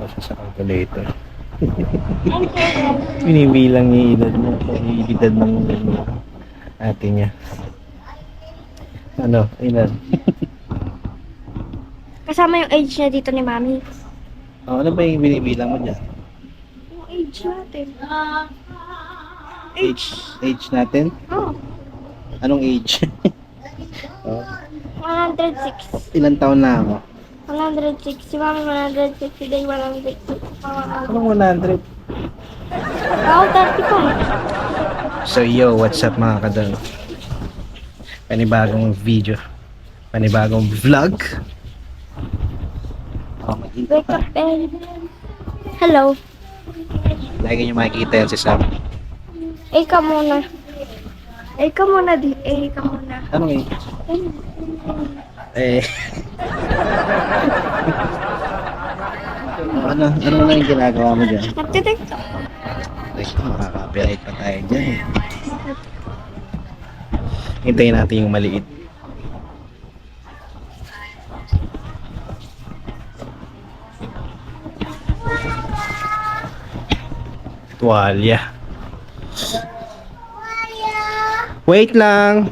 mo siya sa calculator. Binibilang niya yung edad mo. Yung edad ng ate niya. Ano? Ilan? Kasama yung age niya dito ni Mami. Oh, ano ba yung binibilang mo dyan? Yung age natin. Age natin? Oh, Anong age? Oh, 106. ilan taon na ako? 106. Si Mami 106. Si Day 106. Anong 100? Ako 35. So yo, what's up mga kadol? Panibagong video. Panibagong vlog. Oh, Wake up and... Hello. lagi nyo makikita yan si Sam. Ika muna. Ika muna di. Ika muna. Anong age? Eh. ano na yung ginagawa mo dyan? Nagtitiktok. Teka, makaka-copyright pa tayo dyan. Hintayin natin yung maliit. Tuwalya. Wait lang.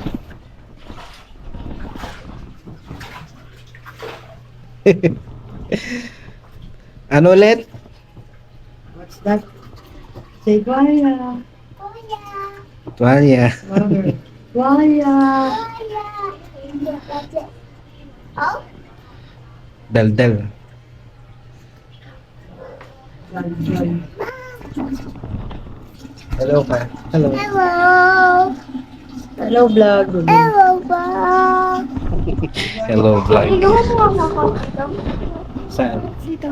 Ano ulit? What's that? Say Guaya. Tuwalya. Guaya. Daldal. Hello ka. Hello. Hello. Hello, vlog. Hello, Bob. Hello vlog. Igawa mo ako dito. Saan? Dito.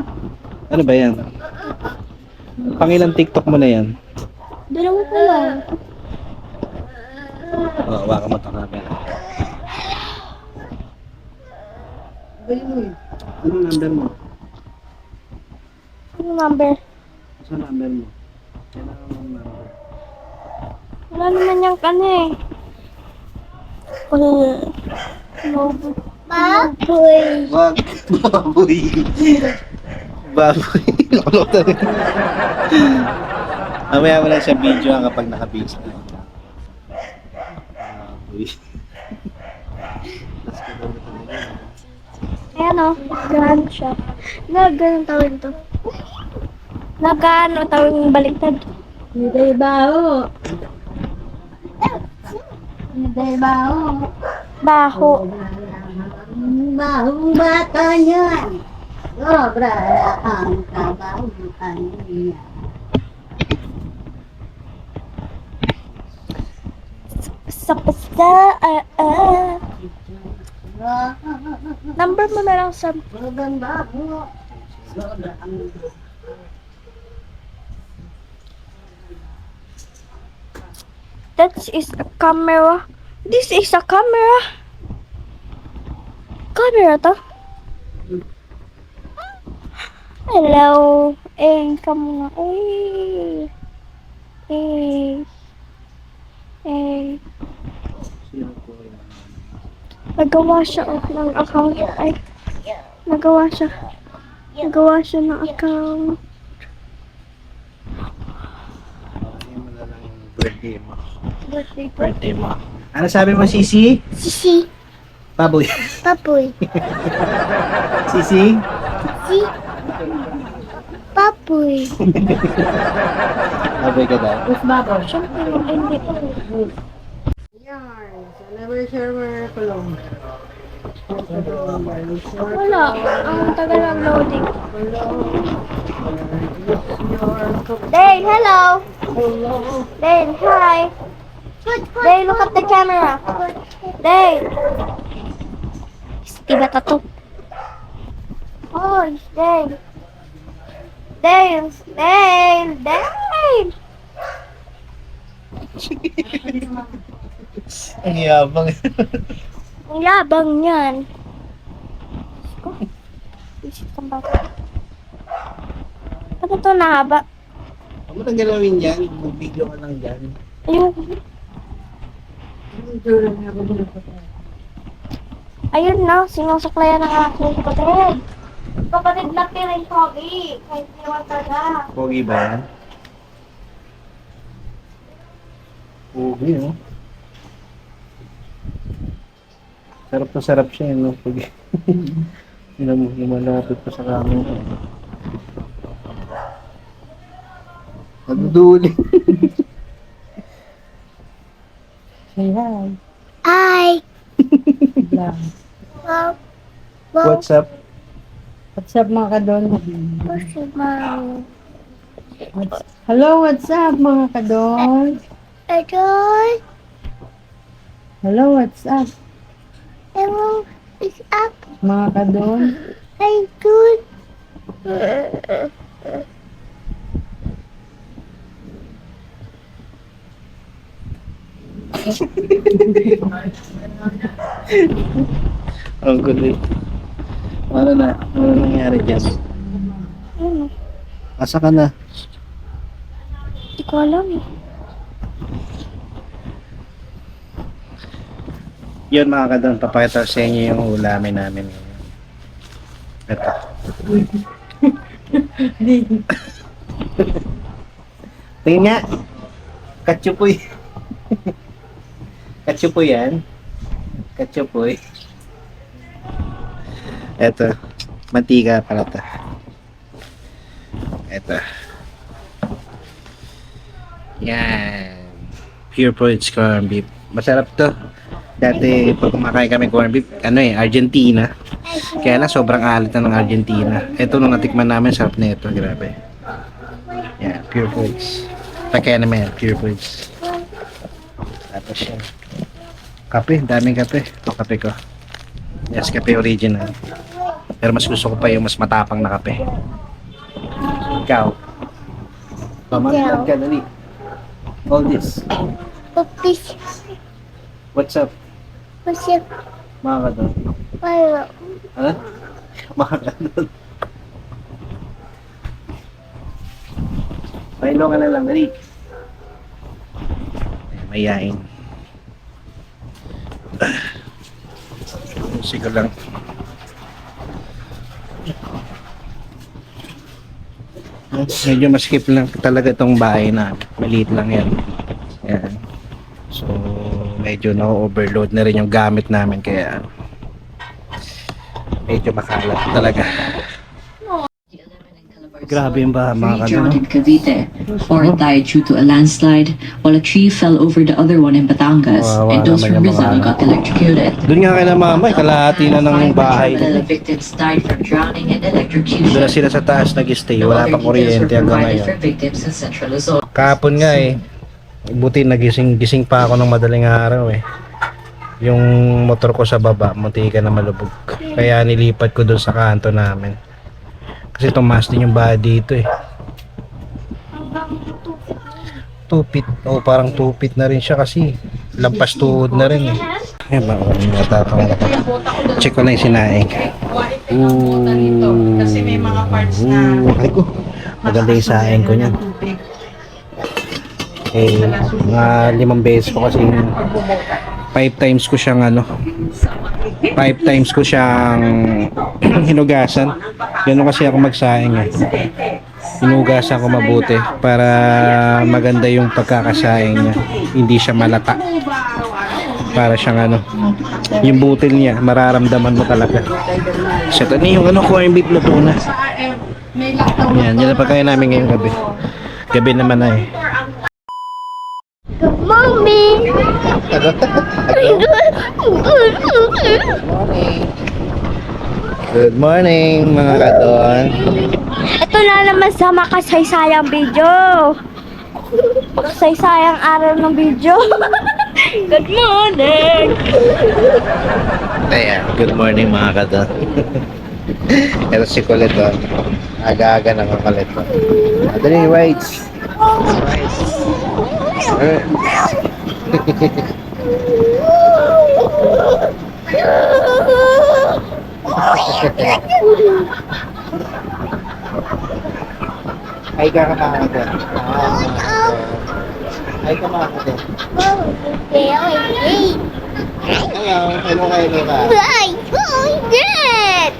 Ano ba yan? Pangilang TikTok mo na yan? Dalawa pa lang. Oo, waka mo ito camera. Anong number mo? Ano number? Saan number mo? Kailangan mo ng number. Wala naman yung kano eh. Baboy. Wag! Baboy! Baboy! Nakulot na rin. Mamaya mo lang siya video kapag naka-base na. Baboy. Ayan o. Gano'n siya. Gano'n tawag ito. Gano'n tawag yung baliktad. Hindi bao. Hindi bao. Baho. Bahong bata yan. Sobra ang kabahuan niya. Sa number mo na lang sa... Sobrang baho. Sobrang That is a camera. This is a camera. Camera to. Hello. Eh, kamu nga. Nagawa siya ng account. Ay, nagawa siya. Nagawa siya ng account. Mo na lang yung birthday mo. Birthday ko. Birthday mo. Ano sabi mo, Sisi? Sisi. Baboy. Papoy. Sisi? Si. Papoy. Baboy ka daw. Who's babo? Siyempre, hindi ko. Yan. So, never share where kulong. Wala. Ang tagal ng loading. Dane, hello. Dane, hi. Dane, look at the camera. Dane. Diba tato? Oh, Dane. Dane. Dane. Dane. Ang yabang. Ang yabang niyan. Isip kang bata. Ano to nahaba? Huwag mo nang galawin yan. Mag-video ka lang dyan. Ayun. Ayun na, sinusuklayan ng aking kapatid. Kapatid na rin Pogi. Kahit iwan talaga. Pogi ba yan? Pogi, no? Sarap na sarap siya, no? Pogi. Lumalapit pa sa camera. Naduduli. Say hi. Hi! Lang. Wow. Wow. What's up? What's up mga kadon? What's up, Mom? Hello, what's up mga kadon? Adon. Hello, what's up Hello. It's up. mga kadon? I'm good. Ang kulit. Ano na? Ano nangyari dyan? Ano? Asa ka na? Hindi ko alam eh. Yun mga kadon, papakita ko sa inyo yung ulamin namin ngayon. Ito. Tingin nga. Katsupoy. Katsupoy yan. Katsupoy. Ito. Mantika pala ito. Ito. Yan. Pure Porridge corned beef. Masarap to. Dati pag kumakain kami corned beef, Argentina. Kaya lang sobrang alit na ng Argentina. Ito nung natikman namin, sarap na ito. Grabe. Yan, Pure Porridge. Kaya naman yan, Pure Porridge. Tapos yan. Kape, daming kape. Ito kape ko. Yes, kape original. Pero mas gusto ko pa yung mas matapang na kape. Ikaw. Pamangkad ka, dali. All this. Pupis. What's up? What's up? Mga kadon. Wala. Ha? Mga kadon. Mailo ka na lang, dali. Mayain. Sige lang. Medyo maskip lang talaga itong bahay na maliit lang yan. Yan. So medyo na-overload na rin yung gamit namin kaya medyo makalat talaga. Grabe yung baha mga Three drowned kadon. in Cavite. Four died due to a landslide, while a tree fell over the other one in Batangas, Kawawa and those naman from yung mga Rizal ano. got electrocuted. Doon nga kay mama, kalahati na ng Five bahay. Manila victims died from drowning and Doon na electrocution. sila sa taas nag-stay, No wala other pang details kuryente were hanggang provided ngayon. for victims in Central Luzon. Kahapon nga buti nagising pa ako ng madaling araw Yung motor ko sa baba, munti ka na malubog. Kaya nilipat ko doon sa kanto namin. Kasi tumaas din yung bahay dito 2 feet. O parang 2 feet na rin siya kasi lampas tuhod na rin Ayan ba, check ko lang yung sinaing. Kasi may mga parts na Ay ko, maganda yung saing ko niyan. Mga 5 beses ko kasi 5 times ko siyang 5 times ko siyang hinugasan. Ganun kasi ako magsaing Hinugasan ko mabuti para maganda yung pagkakasaing niya. Hindi siya malata. Para siyang yung butil niya, mararamdaman mo talaga. So ito na yung corned beef na tuna. Yan, yan ang pagkain namin ngayong gabi. Gabi naman na Good morning. Good morning mga kadon. Ito na naman sa makasaysayang video. Makasaysayang araw ng video. Good morning. Ayan, good morning mga kadon. Ito si Colette Aga-aga ng Colette Adali, rights. Ay ka mga kadon. Ay ka mga kadon. Hello, hello ka. Ay, good.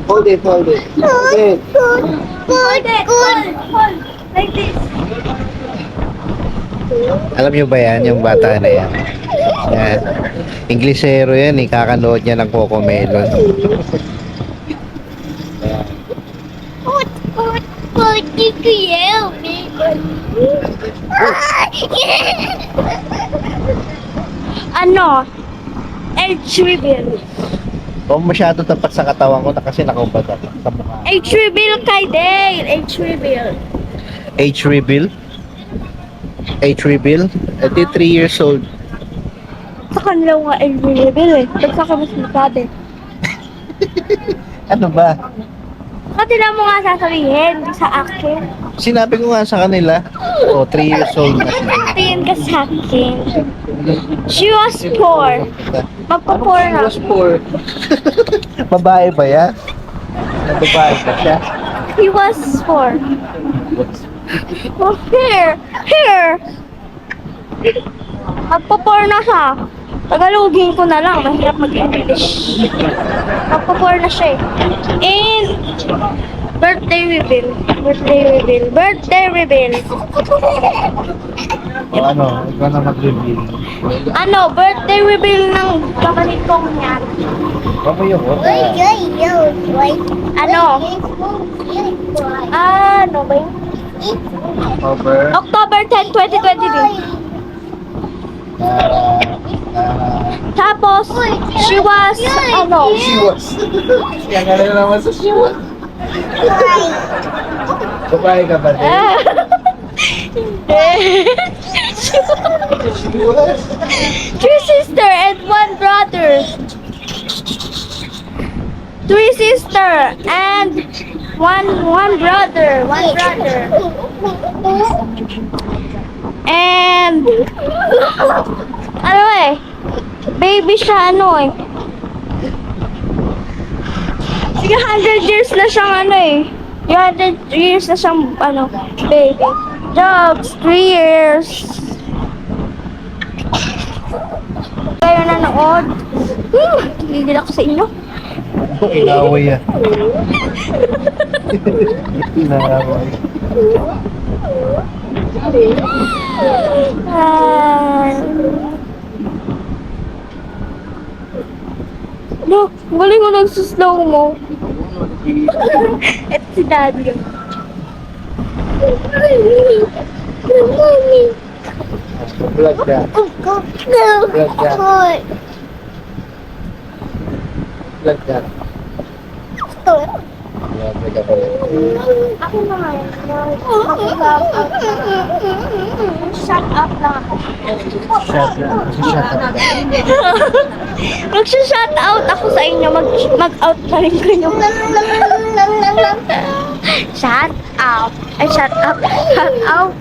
Hold it, hold it. Hold it. Hold it. Hold. Like this. Alam niyo ba yan, yung bata na yan? Yan. Inglesero yan, kakanood niya ng Cocomelon. What did you yell me? Ano? H-reveal. Kung masyado tapat sa katawan ko na kasi nakubad ako sa mukha. H-reveal kay Dale. H-reveal. Age reveal? Age reveal? Ito 3 years old. Sa kanila nga H-reveal eh. Ba't sa kami sinasabi? Ano ba? Kanila mo nga sasabihin sa akin. Sinabi ko nga sa kanila. 3 years old na siya. Tingin ka sa akin. She was poor. Magpa-poor na. poor. Babae ba yan? Babae ba siya? He was poor. Oh, here! Here! Magpa-poor na siya. Tagalogin ko na lang. Mahirap mag-English. Magpa-poor na siya eh. And birthday reveal. Birthday reveal. Birthday reveal. O ano? Ikaw na mag-reveal. Ano? Birthday reveal ng kapatid kong yan. Ano yung Ano? Ano ba yun? Over. October 10, 2023. Tapos, she was, ano? was. Yan nga naman sa she was. Babae ka ba din? She was. Three sister and one brother. Three sister and one brother. One brother. And ano eh, baby siya ano eh. Sige, 100 years na siyang ano eh. 100 years na siyang ano, baby. Dogs, 3 years. Kayo nanood. Gigil ako sa inyo. Inaway yan. Inaway. No, galing mo nagsuslow mo. Ito si Daddy. Vlog ka. Vlog ka. Vlog ka. Vlog ka pala. Ako na nga yun. Shut up na ako. Shut up. Shut up. Mag-shut out ako sa inyo. Mag-out na rin kayo. Shut up. Ay, shut up. Shut out.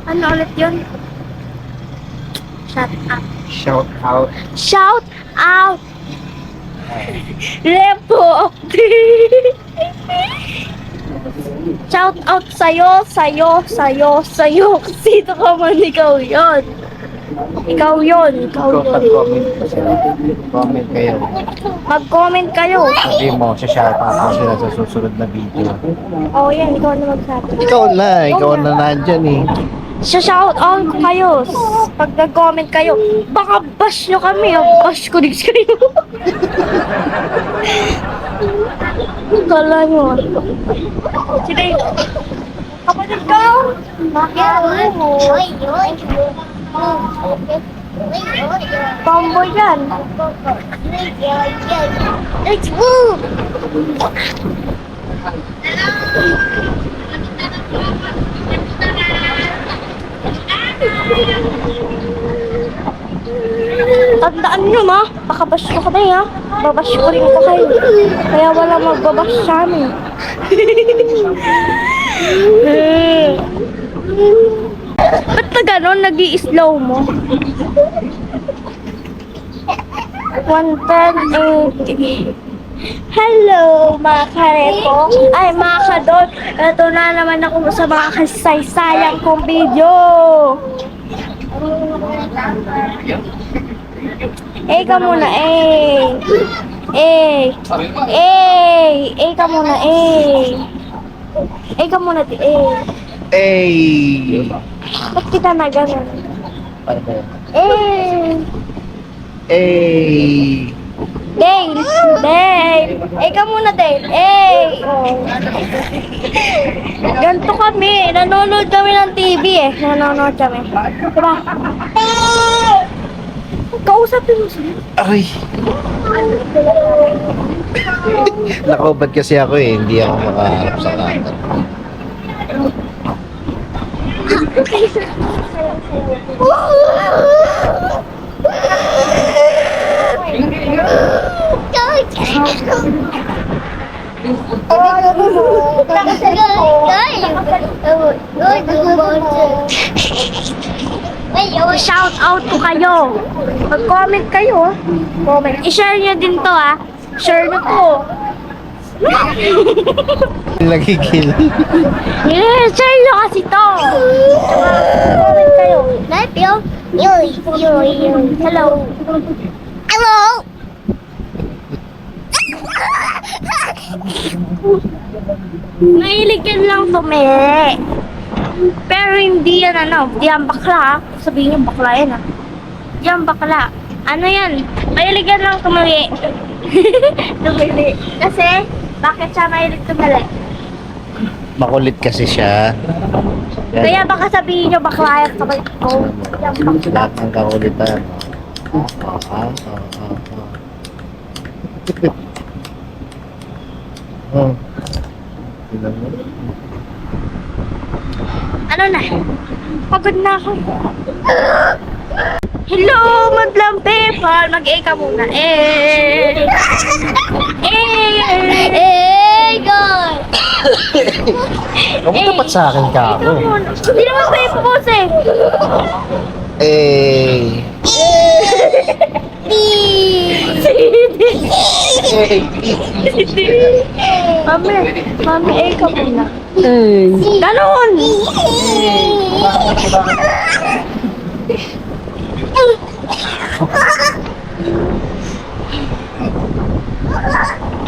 Ano ulit yun? Shut up. Shout out. Shout out. Repo. Shout out sa'yo. Sino ka man, ikaw yun. Ikaw yun. Pag-comment pa sila. Comment kayo. Mag-comment kayo. Sabi mo, shout out mo sila sa susunod na video. Oh, yan. Ikaw na magsabi. Ikaw na nandyan eh. Shout out ko kayo. Pag nag-comment kayo, baka bash nyo kami. Bash ko din kayo. Kala nyo. Sila yun. Kapatid ko. Bakit mo? Tomboy yan. Let's move! Tandaan nyo ma, baka-bash ko kami ha. Babash ko rin ko kayo. Kaya wala magbabash sa amin. Ba't na gano'n? Nag-i-slow mo? 110. Hello mga karepo. Ay mga kadol. Ito na naman ako sa mga kasaysayang kong video. A ka muna, A. A. A. A ka muna, A. A ka muna, A. Hey! Ba't kita na ganun? A. Hey! Dale. Dale. A ka muna, Dale. A. Oh. Ganito kami. Nanonood kami ng TV eh. Nanonood kami. Diba? Kausapin mo siya. Ay! Nakubad kasi ako eh. Hindi ako makaharap sa camera. Shout out to kayo. Mag-comment kayo. Comment. I-share nyo din to ah. Share nyo to. Nagigil. I-share nyo kasi to. Comment kayo. Hello. Hello. Mahilig yan lang tumiri. Pero hindi yan ano, hindi yan bakla. Sabihin niyo bakla yan ah. Hindi yan bakla. Ano yan? Mahilig yan lang tumiri. Tumiri. Kasi, bakit siya mahilig tumiri? Makulit kasi siya. Kaya baka sabihin niyo bakla yan kapag ko. Yan bakla. Lahat ng kakulitan. Oh. Tignan mo. Ano na? Pagod na ako. Hello, madlang people. Mag-A ka muna. Eh. God. Huwag dapat sa akin ka ako. Hindi naman sa ipupos eh. Eh. Mami, A ka muna. Ganon!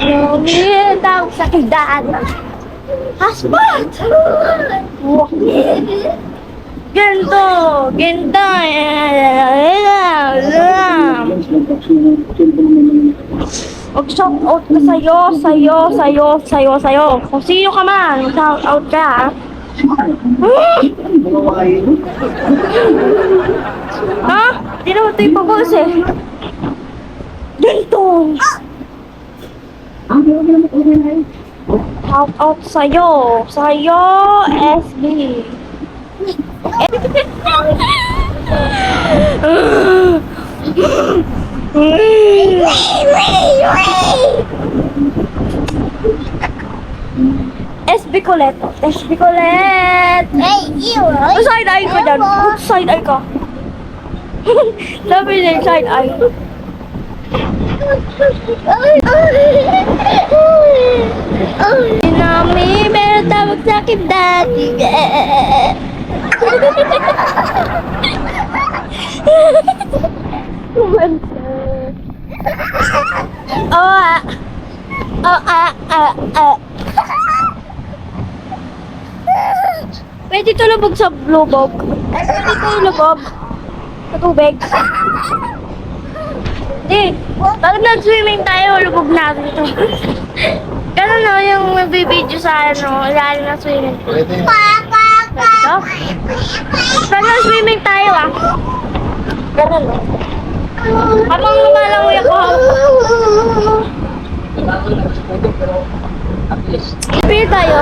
Mami, tawag sa kidaan. Husband! Gento! Gento! Mag-shout out ka sa'yo. Kung sino ka man, shout out ka. Ha? Di naman ito ipabos eh. Ganito. Shout out sa'yo. Sa'yo, SB. SB Colette. SB Colette. Hey, you. Side eye ko dyan. Side eye ka. Sabi niya side eye. Dinami, meron tawag sa akin dati. Pwede ito lubog sa lubog. Pwede ito lubog sa tubig. Hindi. Pag nag-swimming tayo, lubog natin ito. Ganun no, yung magbibideo sa ilalim ng swimming pool. Pwede. Ito. Pag nag-swimming tayo ganun no. Habang lumalangoy ako. Appear tayo.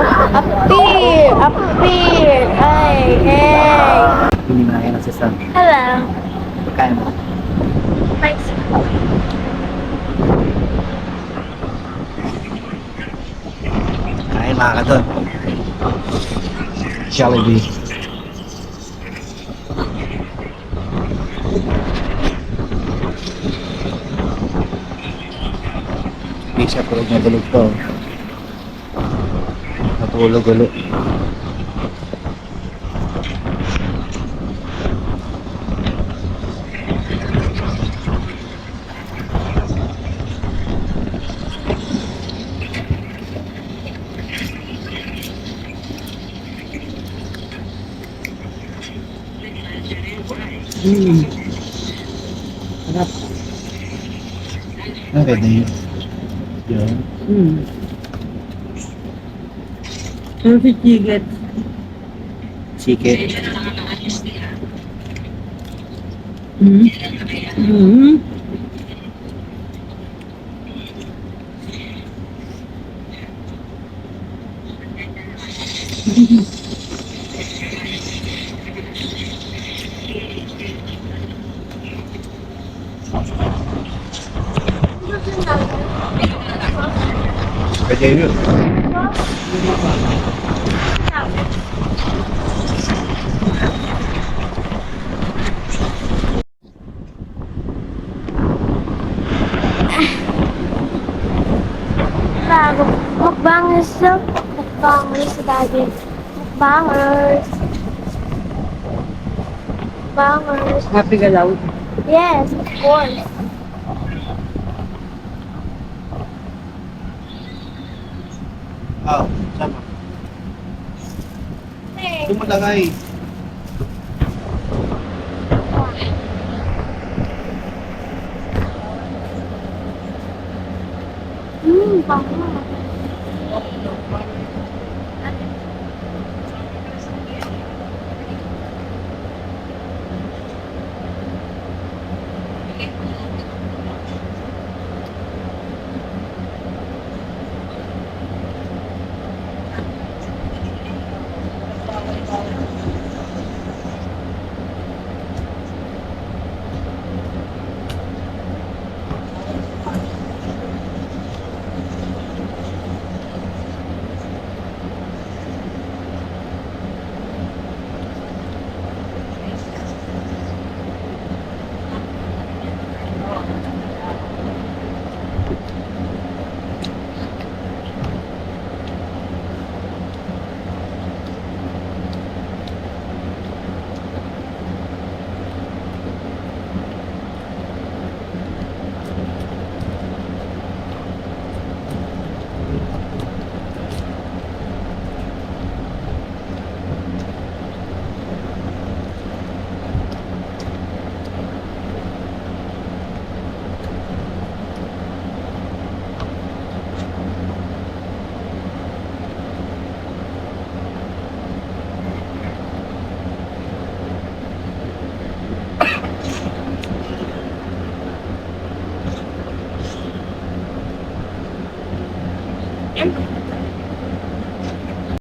Appear. Ay, hey. Hindi na yan ang sasam. Hello. Kaya mo. Thanks. Kain mga kadon. Jollibee. Bisa tulog na tulog to. Natulog ulit. Sarap. Ah, pwede yun. Yun. Ano si Chiget? Sige. Pwede yun. Bago. Mukbangers daw. Mukbangers si daddy. Mukbangers. Mukbangers. Happy Galaw. Yes, of course. Ah, sama. Hey. Tumalagay. Bango.